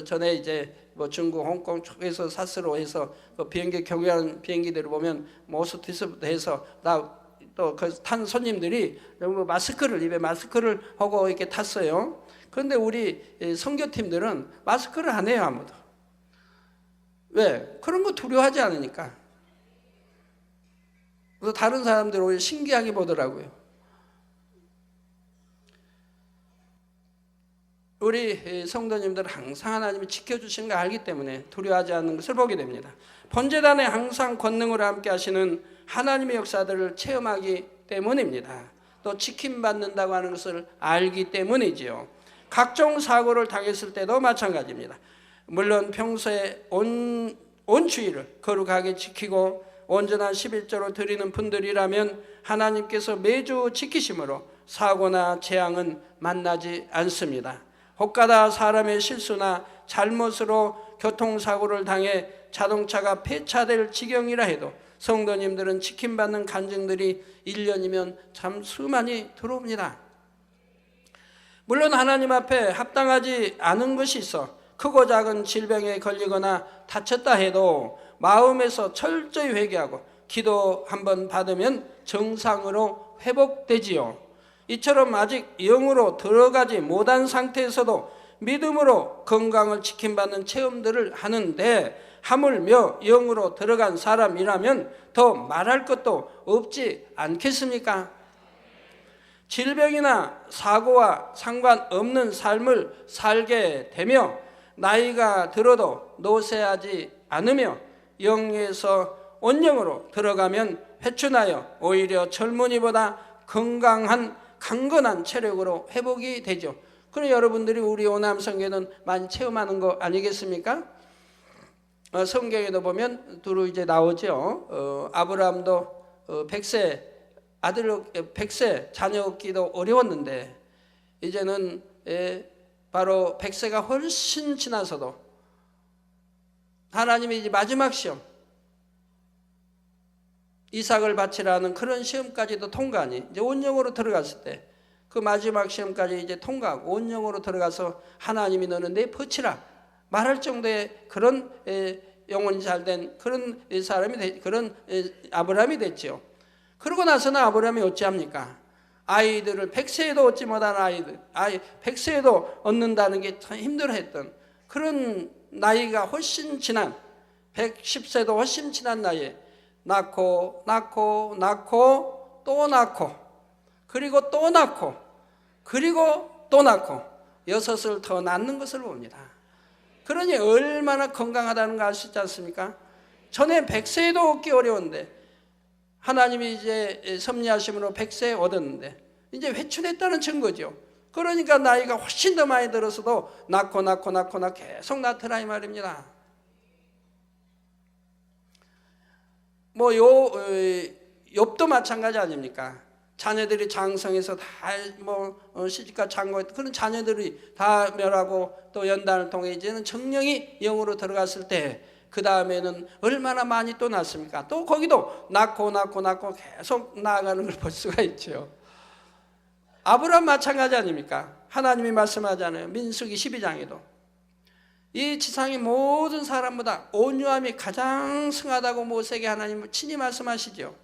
전에 이제 뭐 중국, 홍콩 쪽에서 사스로 해서 그 비행기 경유하는 비행기들을 보면 뭐 호스티스부터 해서 또 탄 손님들이 마스크를 입에 마스크를 하고 이렇게 탔어요. 그런데 우리 선교팀들은 마스크를 안 해요, 아무도. 왜? 그런 거 두려워하지 않으니까. 그래서 다른 사람들 오히려 신기하게 보더라고요. 우리 성도님들은 항상 하나님이 지켜주시는 걸 알기 때문에 두려워하지 않는 것을 보게 됩니다. 번제단에 항상 권능으로 함께 하시는 하나님의 역사들을 체험하기 때문입니다. 또 지킴받는다고 하는 것을 알기 때문이지요. 각종 사고를 당했을 때도 마찬가지입니다. 물론 평소에 온 주일을 거룩하게 지키고 온전한 11조를 드리는 분들이라면 하나님께서 매주 지키심으로 사고나 재앙은 만나지 않습니다. 혹가다 사람의 실수나 잘못으로 교통사고를 당해 자동차가 폐차될 지경이라 해도 성도님들은 지킴받는 간증들이 1년이면 참 수많이 들어옵니다. 물론 하나님 앞에 합당하지 않은 것이 있어 크고 작은 질병에 걸리거나 다쳤다 해도 마음에서 철저히 회개하고 기도 한번 받으면 정상으로 회복되지요. 이처럼 아직 영으로 들어가지 못한 상태에서도 믿음으로 건강을 지킴받는 체험들을 하는데 하물며 영으로 들어간 사람이라면 더 말할 것도 없지 않겠습니까? 질병이나 사고와 상관없는 삶을 살게 되며 나이가 들어도 노쇠하지 않으며 영에서 온영으로 들어가면 회춘하여 오히려 젊은이보다 건강한 강건한 체력으로 회복이 되죠. 그럼 여러분들이 우리 오남성교는 많이 체험하는 거 아니겠습니까? 성경에도 보면 두루 이제 나오죠. 아브라함도 100세 아들 100세 자녀 얻기도 어려웠는데 이제는 바로 100세가 훨씬 지나서도 하나님이 이제 마지막 시험 이삭을 바치라는 그런 시험까지도 통과하니 이제 온영으로 들어갔을 때 그 마지막 시험까지 이제 통과하고 온영으로 들어가서 하나님이 너는 내 벗치라 말할 정도의 그런 영혼이 잘된 그런 사람이 그런 아브라함이 됐죠. 그러고 나서는 아브라함이 어찌합니까? 아이들을 100세에도 얻지 못한 아이들 100세에도 얻는다는 게 참 힘들어했던 그런 나이가 훨씬 지난 110세도 훨씬 지난 나이에 낳고 또 낳고 그리고 또 낳고 그리고 또 낳고 6을 더 낳는 것을 봅니다. 그러니 얼마나 건강하다는 거 아시지 않습니까? 전에 100세에도 얻기 어려운데 하나님이 이제 섭리하심으로 100세 얻었는데 이제 회춘했다는 증거죠. 그러니까 나이가 훨씬 더 많이 들어서도 낳고 계속 낳더라 이 말입니다. 뭐 욥도 마찬가지 아닙니까? 자녀들이 장성해서 다 시집가 장가했던 그런 자녀들이 다 멸하고 또 연단을 통해 이제는 정령이 영으로 들어갔을 때 그 다음에는 얼마나 많이 또 낳습니까? 또 거기도 낳고 계속 나아가는 걸 볼 수가 있죠. 아브라함 마찬가지 아닙니까? 하나님이 말씀하잖아요. 민수기 12장에도 이 지상의 모든 사람보다 온유함이 가장 승하다고 모세에게 하나님은 친히 말씀하시죠.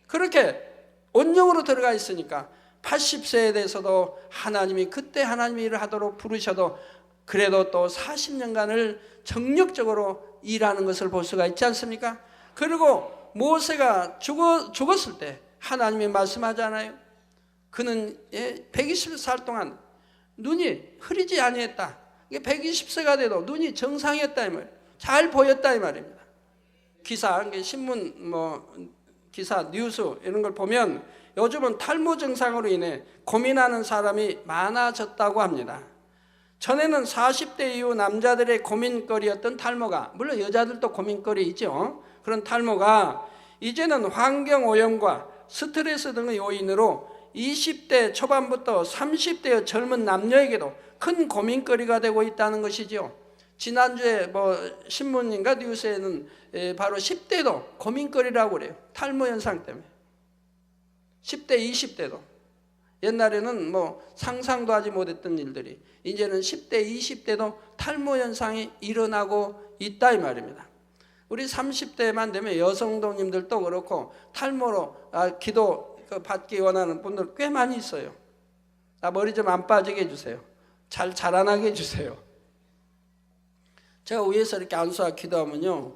그렇게 온영으로 들어가 있으니까 80세에 대해서도 하나님이 그때 하나님의 일을 하도록 부르셔도 그래도 또 40년간을 정력적으로 일하는 것을 볼 수가 있지 않습니까? 그리고 모세가 죽었을 때 하나님이 말씀하잖아요. 그는 120살 동안 눈이 흐리지 아니했다. 120세가 돼도 눈이 정상이었다 이 말, 잘 보였다 이 말입니다. 기사, 신문 기사, 뉴스 이런 걸 보면 요즘은 탈모 증상으로 인해 고민하는 사람이 많아졌다고 합니다. 전에는 40대 이후 남자들의 고민거리였던 탈모가, 물론 여자들도 고민거리 있죠. 그런 탈모가 이제는 환경오염과 스트레스 등의 요인으로 20대 초반부터 30대의 젊은 남녀에게도 큰 고민거리가 되고 있다는 것이죠. 지난주에 신문인가 뉴스에는 바로 10대도 고민거리라고 그래요. 탈모 현상 때문에. 10대, 20대도. 옛날에는 상상도 하지 못했던 일들이 이제는 10대, 20대도 탈모 현상이 일어나고 있다 이 말입니다. 우리 30대만 되면 여성동님들도 그렇고 탈모로 기도 받기 원하는 분들 꽤 많이 있어요. 나 머리 좀 안 빠지게 해주세요. 잘 자라나게 해주세요. 제가 위에서 이렇게 안수하고 기도하면요,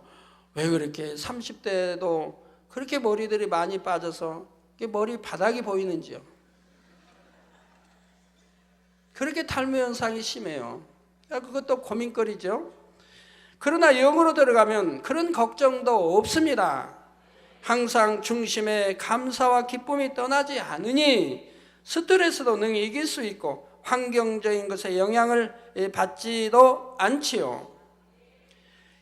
왜 그렇게 30대도 그렇게 머리들이 많이 빠져서 머리 바닥이 보이는지요. 그렇게 탈모 현상이 심해요. 그것도 고민거리죠. 그러나 영으로 들어가면 그런 걱정도 없습니다. 항상 중심에 감사와 기쁨이 떠나지 않으니 스트레스도 능히 이길 수 있고 환경적인 것에 영향을 받지도 않지요.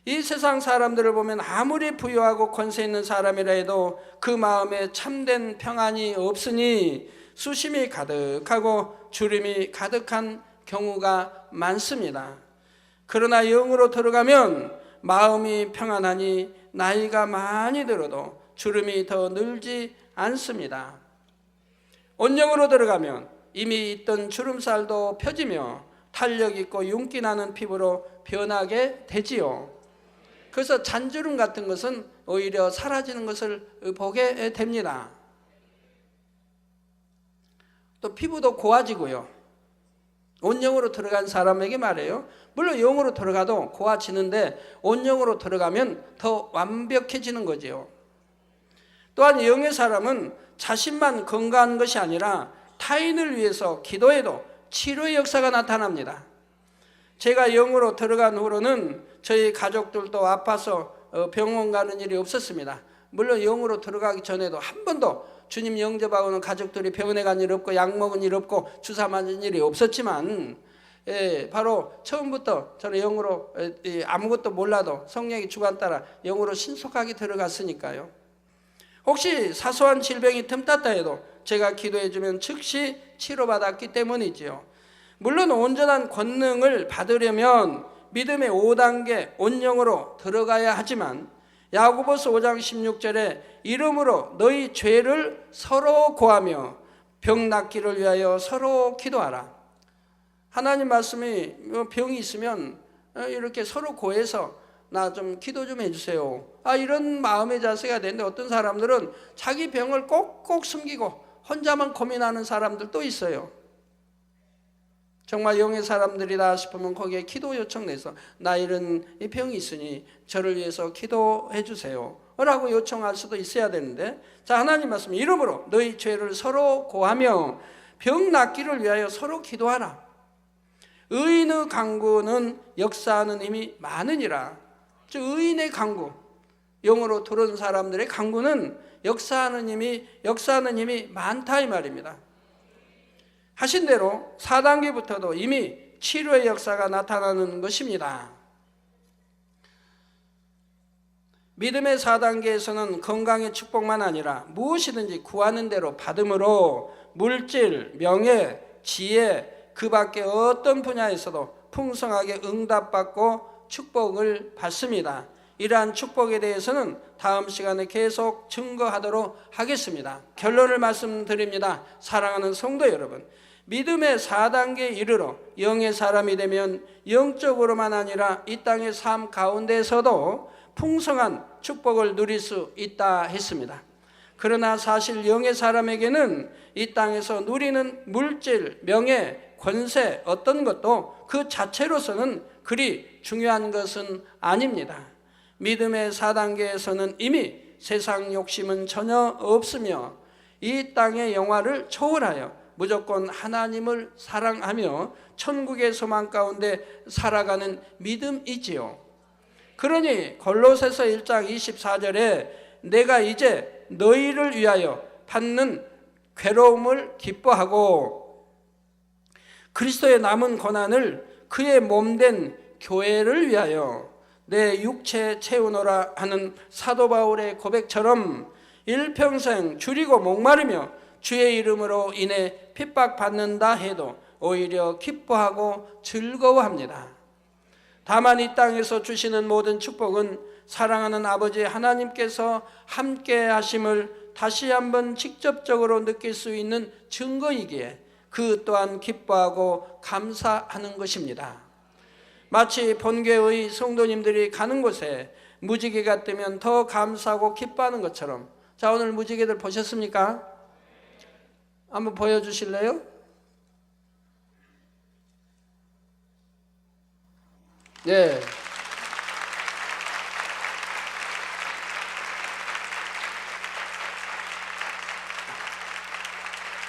이 세상 사람들을 보면 아무리 부유하고 권세 있는 사람이라 해도 그 마음에 참된 평안이 없으니 수심이 가득하고 주름이 가득한 경우가 많습니다. 그러나 영으로 들어가면 마음이 평안하니 나이가 많이 들어도 주름이 더 늘지 않습니다. 온영으로 들어가면 이미 있던 주름살도 펴지며 탄력 있고 윤기 나는 피부로 변하게 되지요. 그래서 잔주름 같은 것은 오히려 사라지는 것을 보게 됩니다. 또 피부도 고와지고요. 온영으로 들어간 사람에게 말해요. 물론 영으로 들어가도 고와지는데 온영으로 들어가면 더 완벽해지는 거죠. 또한 영의 사람은 자신만 건강한 것이 아니라 타인을 위해서 기도해도 치료의 역사가 나타납니다. 제가 영으로 들어간 후로는 저희 가족들도 아파서 병원 가는 일이 없었습니다. 물론 영으로 들어가기 전에도 한 번도 주님 영접하고는 가족들이 병원에 간 일 없고 약 먹은 일 없고 주사 맞은 일이 없었지만 바로 처음부터 저는 영으로 아무것도 몰라도 성령의 주관 따라 영으로 신속하게 들어갔으니까요. 혹시 사소한 질병이 틈탔다 해도 제가 기도해주면 즉시 치료받았기 때문이지요. 물론 온전한 권능을 받으려면 믿음의 5단계 온영으로 들어가야 하지만 야고보서 5장 16절에 이름으로 너희 죄를 서로 고하며 병 낫기를 위하여 서로 기도하라. 하나님 말씀이 병이 있으면 이렇게 서로 고해서 나 좀 기도 좀 해주세요. 이런 마음의 자세가 되는데 어떤 사람들은 자기 병을 꼭꼭 숨기고 혼자만 고민하는 사람들도 있어요. 정말 영의 사람들이다 싶으면 거기에 기도 요청내서 나 이런 이 병이 있으니 저를 위해서 기도해 주세요 라고 요청할 수도 있어야 되는데, 자, 하나님 말씀 이름으로 너희 죄를 서로 고하며 병 낫기를 위하여 서로 기도하라. 의인의 강구는 역사하는 힘이 많으니라. 즉 의인의 강구, 영으로 들은 사람들의 강구는 역사하는 힘이 많다 이 말입니다. 하신 대로 4단계부터도 이미 치료의 역사가 나타나는 것입니다. 믿음의 4단계에서는 건강의 축복만 아니라 무엇이든지 구하는 대로 받음으로 물질, 명예, 지혜 그 밖에 어떤 분야에서도 풍성하게 응답받고 축복을 받습니다. 이러한 축복에 대해서는 다음 시간에 계속 증거하도록 하겠습니다. 결론을 말씀드립니다. 사랑하는 성도 여러분, 믿음의 4단계에 이르러 영의 사람이 되면 영적으로만 아니라 이 땅의 삶 가운데서도 풍성한 축복을 누릴 수 있다 했습니다. 그러나 사실 영의 사람에게는 이 땅에서 누리는 물질, 명예, 권세 어떤 것도 그 자체로서는 그리 중요한 것은 아닙니다. 믿음의 4단계에서는 이미 세상 욕심은 전혀 없으며 이 땅의 영화를 초월하여 무조건 하나님을 사랑하며 천국의 소망 가운데 살아가는 믿음이지요. 그러니 골로새서 1장 24절에 내가 이제 너희를 위하여 받는 괴로움을 기뻐하고 그리스도의 남은 고난을 그의 몸된 교회를 위하여 내 육체 채우노라 하는 사도 바울의 고백처럼 일평생 줄이고 목마르며 주의 이름으로 인해 핍박받는다 해도 오히려 기뻐하고 즐거워합니다. 다만 이 땅에서 주시는 모든 축복은 사랑하는 아버지 하나님께서 함께 하심을 다시 한번 직접적으로 느낄 수 있는 증거이기에 그 또한 기뻐하고 감사하는 것입니다. 마치 본교의 성도님들이 가는 곳에 무지개가 뜨면 더 감사하고 기뻐하는 것처럼, 자, 오늘 무지개들 보셨습니까? 한번 보여주실래요? 네.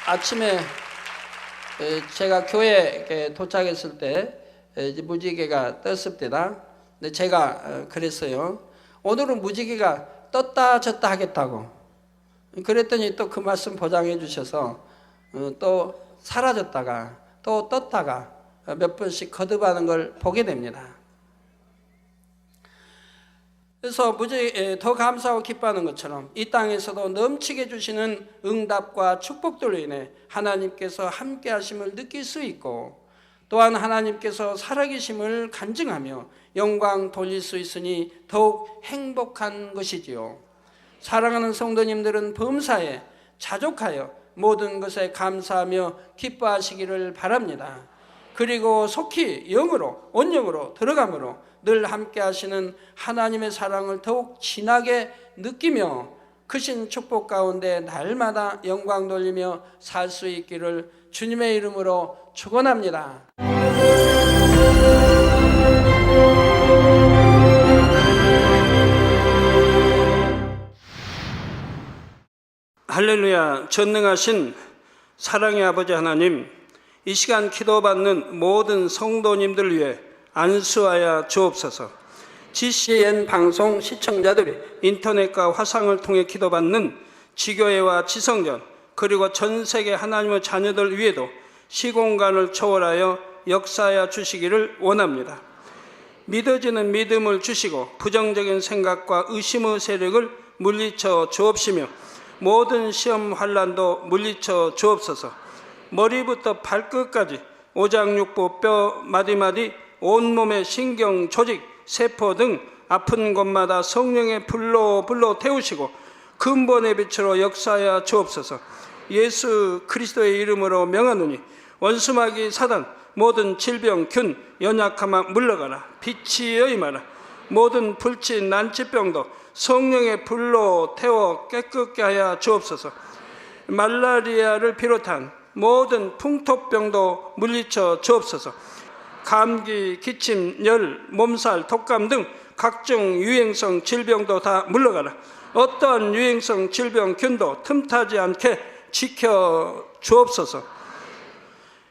아침에 제가 교회에 도착했을 때 무지개가 떴습니다. 근데 제가 그랬어요. 오늘은 무지개가 떴다 졌다 하겠다고. 그랬더니 또 그 말씀 보장해 주셔서 또 사라졌다가 또 떴다가 몇 번씩 거듭하는 걸 보게 됩니다. 그래서 더 감사하고 기뻐하는 것처럼 이 땅에서도 넘치게 주시는 응답과 축복들로 인해 하나님께서 함께 하심을 느낄 수 있고, 또한 하나님께서 살아계심을 간증하며 영광 돌릴 수 있으니 더욱 행복한 것이지요. 사랑하는 성도님들은 범사에 자족하여 모든 것에 감사하며 기뻐하시기를 바랍니다. 그리고 속히 영으로 온영으로 들어감으로 늘 함께 하시는 하나님의 사랑을 더욱 진하게 느끼며 크신 축복 가운데 날마다 영광 돌리며 살 수 있기를 주님의 이름으로 축원합니다. 할렐루야. 전능하신 사랑의 아버지 하나님, 이 시간 기도받는 모든 성도님들 위해 안수하여 주옵소서. GCN 방송 시청자들이 인터넷과 화상을 통해 기도받는 지교회와 지성전 그리고 전 세계 하나님의 자녀들 위에도 시공간을 초월하여 역사하여 주시기를 원합니다. 믿어지는 믿음을 주시고 부정적인 생각과 의심의 세력을 물리쳐 주옵시며 모든 시험 환난도 물리쳐 주옵소서. 머리부터 발끝까지 오장육부 뼈 마디마디 온몸의 신경 조직 세포 등 아픈 곳마다 성령의 불로 태우시고 근본의 빛으로 역사하여 주옵소서. 예수 그리스도의 이름으로 명하노니 원수마귀 사단 모든 질병 균 연약함아 물러가라. 빛이여 임하라. 모든 불치 난치병도 성령의 불로 태워 깨끗게 하여 주옵소서. 말라리아를 비롯한 모든 풍토병도 물리쳐 주옵소서. 감기, 기침, 열, 몸살, 독감 등 각종 유행성 질병도 다 물러가라. 어떠한 유행성 질병 균도 틈타지 않게 지켜 주옵소서.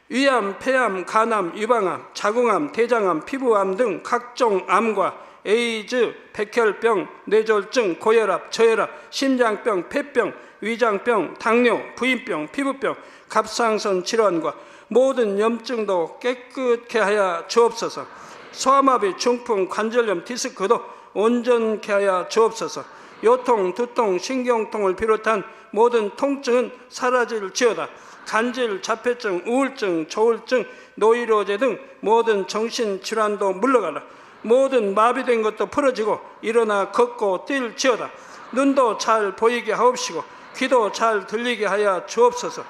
위암, 폐암, 간암, 유방암, 자궁암, 대장암, 피부암 등 각종 암과 에이즈, 백혈병, 뇌졸중, 고혈압, 저혈압, 심장병, 폐병, 위장병, 당뇨, 부인병, 피부병, 갑상선 질환과 모든 염증도 깨끗게 하여 주옵소서. 소아마비, 중풍, 관절염, 디스크도 온전케 하여 주옵소서. 요통, 두통, 신경통을 비롯한 모든 통증은 사라질지어다. 간질, 자폐증, 우울증, 조울증, 노이로제 등 모든 정신질환도 물러가라. 모든 마비된 것도 풀어지고 일어나 걷고 뛸지어다. 눈도 잘 보이게 하옵시고 귀도 잘 들리게 하여 주옵소서.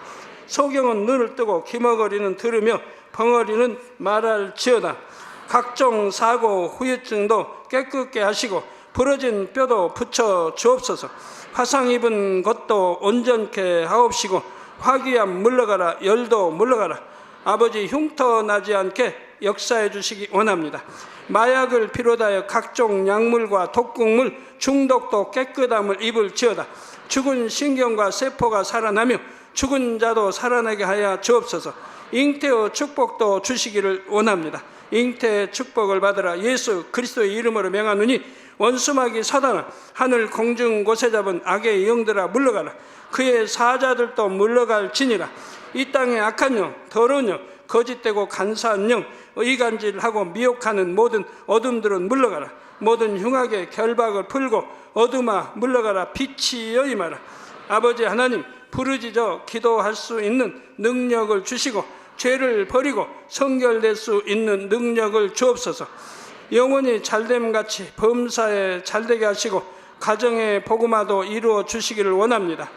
소경은 눈을 뜨고 기머거리는 들으며 벙어리는 말할지어다. 각종 사고, 후유증도 깨끗게 하시고 부러진 뼈도 붙여 주옵소서. 화상 입은 것도 온전케 하옵시고 화기암 물러가라. 열도 물러가라. 아버지 흉터 나지 않게 역사해 주시기 원합니다. 마약을 비롯하여 각종 약물과 독극물 중독도 깨끗함을 입을지어다. 죽은 신경과 세포가 살아나며 죽은 자도 살아나게 하여 주옵소서. 잉태의 축복도 주시기를 원합니다. 잉태의 축복을 받으라. 예수 그리스도의 이름으로 명하노니 원수마귀 사단아 하늘 공중 곳에 잡은 악의 영들아 물러가라. 그의 사자들도 물러갈지니라. 이 땅의 악한 영, 더러운 영, 거짓되고 간사한 영, 의간질하고 미혹하는 모든 어둠들은 물러가라. 모든 흉악의 결박을 풀고 어둠아 물러가라. 빛이여 임하라. 아버지 하나님 부르짖어 기도할 수 있는 능력을 주시고 죄를 버리고 성결될 수 있는 능력을 주옵소서. 영원히 잘됨같이 범사에 잘되게 하시고 가정의 복음화도 이루어 주시기를 원합니다.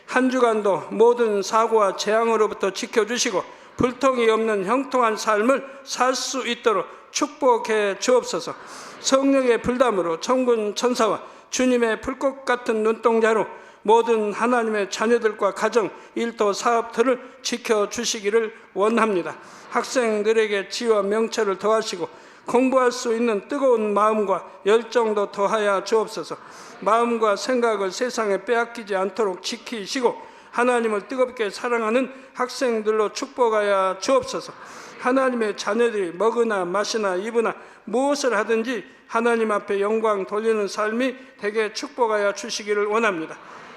한 주간도 모든 사고와 재앙으로부터 지켜주시고 불통이 없는 형통한 삶을 살 수 있도록 축복해 주옵소서. 성령의 불담으로 천군 천사와 주님의 불꽃 같은 눈동자로 모든 하나님의 자녀들과 가정, 일도, 사업들을 지켜주시기를 원합니다. 학생들에게 지혜와 명철을 더하시고 공부할 수 있는 뜨거운 마음과 열정도 더하여 주옵소서. 마음과 생각을 세상에 빼앗기지 않도록 지키시고 하나님을 뜨겁게 사랑하는 학생들로 축복하여 주옵소서. 하나님의 자녀들이 먹으나 마시나 입으나 무엇을 하든지 하나님 앞에 영광 돌리는 삶이 되게 축복하여 주시기를 원합니다.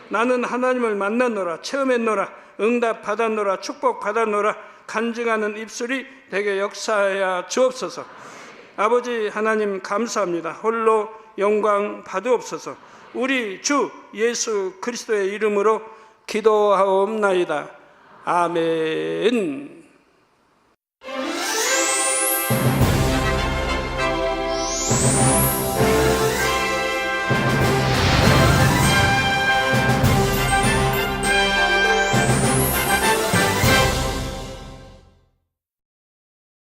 나는 하나님을 만났노라, 체험했노라, 응답 받았노라, 축복 받았노라 간증하는 입술이 되게 역사하여 주옵소서. 아버지 하나님 감사합니다. 홀로 영광 받으옵소서. 우리 주 예수 그리스도의 이름으로 기도하옵나이다. 아멘.